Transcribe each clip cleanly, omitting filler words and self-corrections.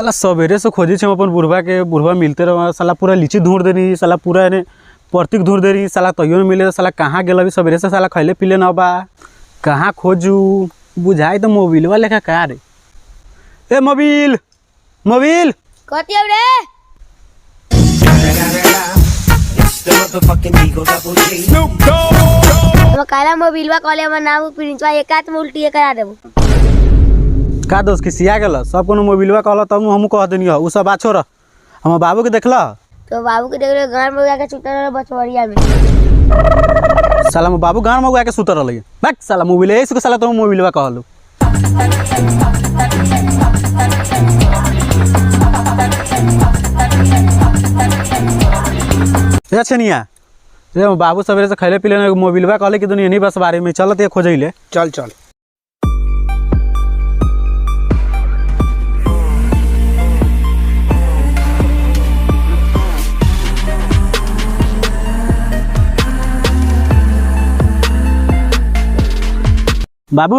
साला सवेरे से खोजे छे अपन बुढ़वा के, बुढ़वा मिलते रह साला पूरा लीची ढूंढ देनी, साला पूरा ने प्रतीक ढूंढ देनी, साला तैयो नहीं मिले। साला कहाँ गेल अभी सवेरे से, साला खैले पीले न बा, कहाँ खोजू बुझाई तो मोबिलवा लेखा का रे। ए मोबिल मोबिल कथी अब रे? हम काला मोबिलवा कहले हमर नाम प्रिंसवा एकात में उल्टी करा देबो। का दोस्त किसिया गेल सब कोनो मोबिलवा कहल तब हमहू कह देनी उ सब बात छोड़। हम बाबू के देखला तो बाबू के देख रहे गांव में जाके सुतल रहे बचवरिया में। साला हम बाबू गांव में आके सुतर रहले बैक साला मोबिल ऐसे साला तो मोबिलवा कहलू। ए छनिया रे बाबू सवेरे से खैले पीले मोबिलवा कहले कि दुनिया नहीं बस बारे में चलत खोजैले। चल चल बाबू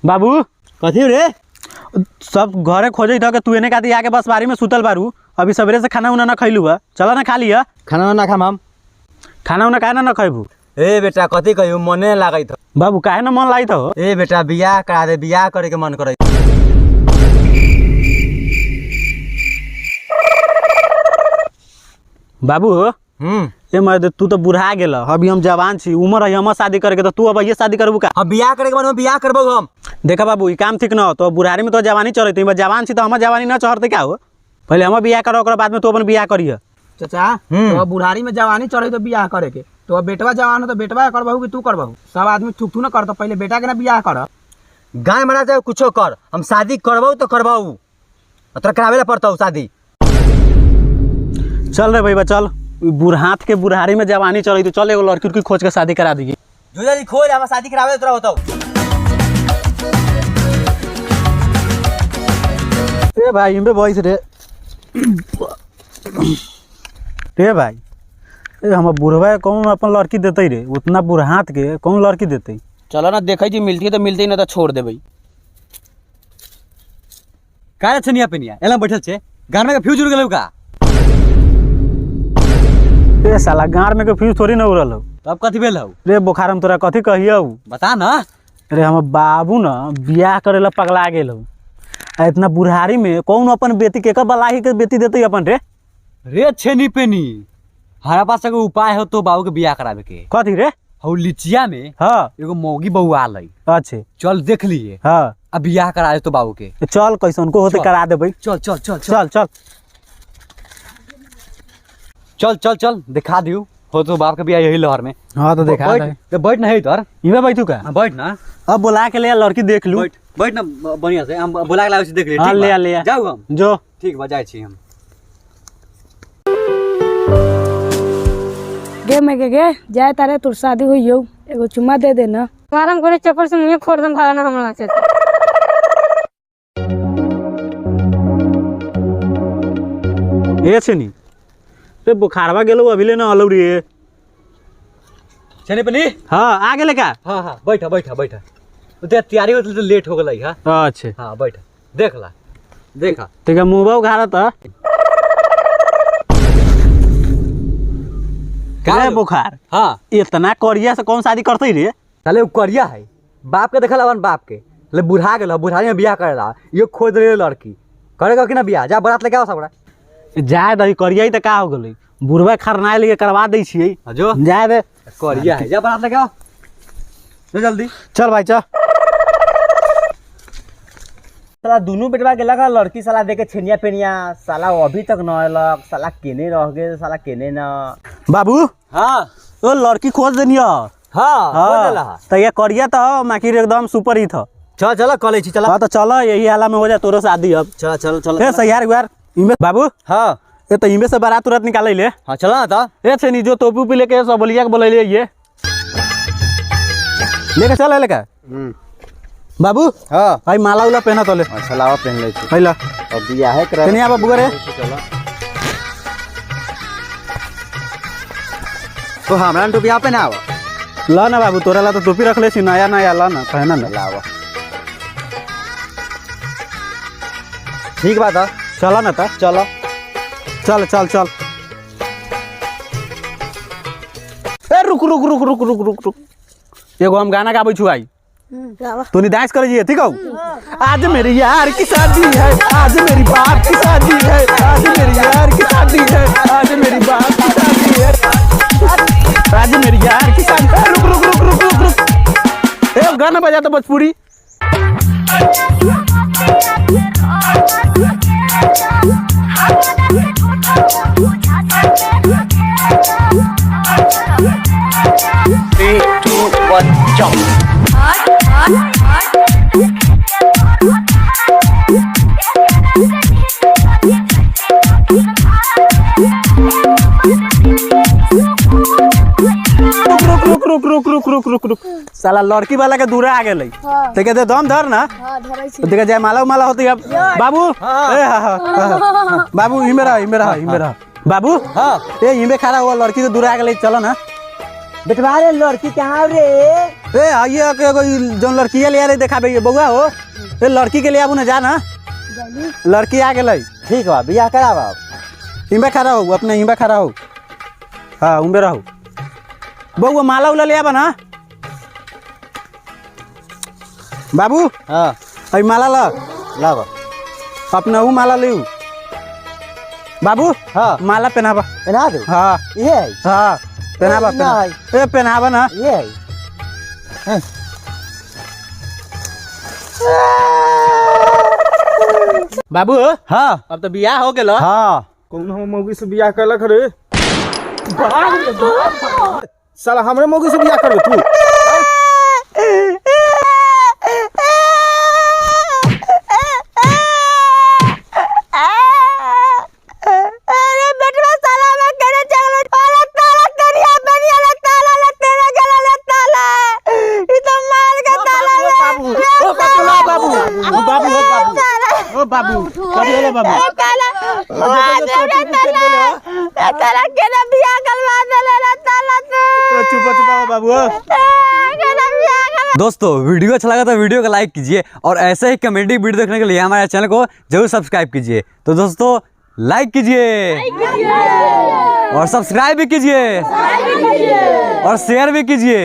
बाबू कथी रे? सब घरे खोजे था कि तू एने का आके बस बारी में सुतल बारू। अभी सवेरे से खाना उना ना खैलू है, चला ना खा लिया। खाना ना खाम हम। खाना उना काहे ना खैबू? ए बेटा कथी कहियो मने लागै था। बाबू काहे ना मन लाई था? ए बेटा बियाह करा दे, बियाह करे के मन करे। बाबू ए मर्द तू तो बुढ़ा गेल, अभी हम जवान छी, उम्र है हमर शादी करे के, तो तू अब ये शादी करबू का? हम बियाह करे के मन में बियाह करबो हम। देखा बाबू ई काम ठीक न हो, तो बुढ़ारी में तो जवानी चढ़े, तो जवान छी तो हमर जवानी न चढ़ते क्या हो? पहले हम बियाह करो, ओकरा बाद में तू अपन बियाह करिए। चाचा तो बुढ़ारी में जवानी चढ़े तो बियाह करे के, तो बेटवा जवान हो तो बेटवा करबहू कि तू करबहू? सब आदमी थुक थू न कर, तो पहले बेटा के ना बियाह कर। गाय मरा चाहे कुछो कर, हम शादी करबो तो करबो, तोरा करावेला पड़ता शादी। चल रे भैया चल, बुढ़ात के बुढ़ारी में जवानी चढ़ी, तो चल एगो लड़की उड़की खोज के शादी करा दी। जो जल्दी खोज, हम शादी करावे तोरा बताओ। ए भाई इनबे वॉइस रे रे भाई ए हम बुढ़वा कौन अपन लड़की देते रे? उतना बुढ़ात के कौन लड़की देते? चलो ना देखे जी, मिलती है तो मिलती ना तो छोड़ देबे। का छनिया पेनिया एला बैठल छे, घर में फ्यूज उड़ गेलौ का? ए साला गार में के फ्यूज थोड़ी न उड़ल हो। तब कथी भेल हौ रे बुखार हम तोरा कथी कहियौ बता ना। रे हम बाबू न बियाह करेला पगला गेल हो, इतना बुढ़ारी में कौन अपन बेटी के बलाही के बेटी देते अपन रे? रे छेनी पेनी हमारा पास एगो उपाय हो तो बाबू के बियाह करावे के। कथी रे? हौ लिचिया में हाँ एगो मौगी बहू आल है, अच्छे चल देख लिए। हाँ अब बियाह करा दे तो बाबू के। चल कैसन को होते करा दे भाई। चल चल चल चल चल चल चल चल दिखा दियो हो तो बाप के बियाह यही लहर में। हाँ तो देखा बैठ तो बैठ ना इधर, इमे बैठू का? बैठ ना। अब बुला के ले लड़की देख लू। बैठ बैठ ना बढ़िया से, हम बुला के लावे से देख ले। हाँ ले ले जाऊ हम जो ठीक बा जाय छी हम। गे मैं गे जाए तारे तोर शादी हुई हो, एगो चुम्मा दे दे ना। मारम करे चप्पल से मुंह फोड़ दम भागा ना हमरा से। ए छनी रे बुखारवा गेलो अभी ले ना अलौ रे। छने पनी हाँ आ गेले का? हाँ हाँ बैठा बैठा बैठा, उते तैयारी होत तो लेट हो गेलै। हां अच्छे हाँ बैठा, देख ला देखा तेका मुंहवा उघारा त का बुखार? हाँ इतना करिया से कौन शादी करते रे? साले उ करिया है, बाप के देखल अपन बाप के ले बुढ़ा गेल, बुढ़ारी में बियाह करेला, ये खोज रे लड़की करेगा कि ना बियाह? जा बारात लेके आओ सबरा। जाए दही करिया त का हो गेलै, बुढ़वा खरनाए लेके करवा दै छियै। जो जाए दे करिया है, जा बारात लेके आओ जल्दी। चल भाई चल। साला दोनों बेटवा गेला का लड़की साला देके छेनिया पेनिया, साला अभी तक न आलक, साला केने रह गए, साला केने ना। बाबू हाँ ओ लड़की खोज देनिया। हाँ हाँ तो ये करिया तो माकिर एकदम सुपर ही था। चल चल कॉल छी चला। हाँ तो चलो यही हाल में हो जाए तोरो शादी अब। चल चल चल ए सयार यार इमे बाबू हाँ ये तो इमे से बारात तुरंत निकाले ले। हाँ चला ना था। ए छनी जो टोपी पे लेके सब बोलिया के बोले ले ये लेके चल लेके बाबू। हाँ भाई माला उला पहना तो ले। अच्छा लावा पहन ले छी। पहला अब बियाह है करा। कनिया बाबू करे तो हमरा तो बियाह पे ना आवा। ला ना बाबू तोरा ला तो टोपी रख ले छी नया नया ला ना पहना ना। लावा ठीक बात है, चलो ना था चलो चल चल चल ए रुक रुक रुक रुक रुक रुक रुक एगो हम गाना गाबै छु आई तू डांस कर जी ठीक हो आज मेरी यार की शादी है आज मेरी बाप की शादी है आज मेरी यार की शादी है आज मेरी बाप की शादी है आज मेरी यार की शादी रुक रुक रुक रुक रुक रुक ए गाना बजा तो भोजपुरी रुक रुक रुक रुक रुक रुक रुक साला लड़की वाला के दूर आ गेलै ते के दम धर ना देखे जाय माला माला होती अब बाबू ए हा बाबू इमे रह बाबू हां ए इमे खड़ा हुआ लड़की के दूर आ गेलै चलो ना बेटवा रे लड़की कहाँ रे ए आइए के जोन लड़की ले रे देखाबे बउआ हो ए लड़की के ले आबू ना जा ना लड़की आ गेलै ठीक बा बियाह कराबा इमे खड़ा हो अपने इमे खड़ा हो हां उमे रहो बउआ माला उला ले आबा ना बाबू हां आई माला ला लावा अपना वो माला ले बाबू हां माला पहनाबा पहना दो हाँ ये है हाँ पहनाबा ए पहनाबा ना ये है बाबू हाँ अब तो बियाह हो गेल हाँ कौन हम मौगी से बियाह करलक रे साला हमरे मौगी से बियाह करबे तू अरे बेटवा साला मैं करे चलो ताला ताला करिया बनिया ले ताला ले तेरा गला ले ताला ई तो मार के ताला बाबू ओ बाबू बाबू ओ बाबू बाबू बाबू ताला ताला के ना बियाह करवा दे ले ताला तो चुप बाबू दोस्तों वीडियो अच्छा लगा तो वीडियो को लाइक कीजिए और ऐसे ही कॉमेडी वीडियो देखने के लिए हमारे चैनल को जरूर सब्सक्राइब कीजिए। तो दोस्तों लाइक कीजिए और सब्सक्राइब भी कीजिए और शेयर भी कीजिए।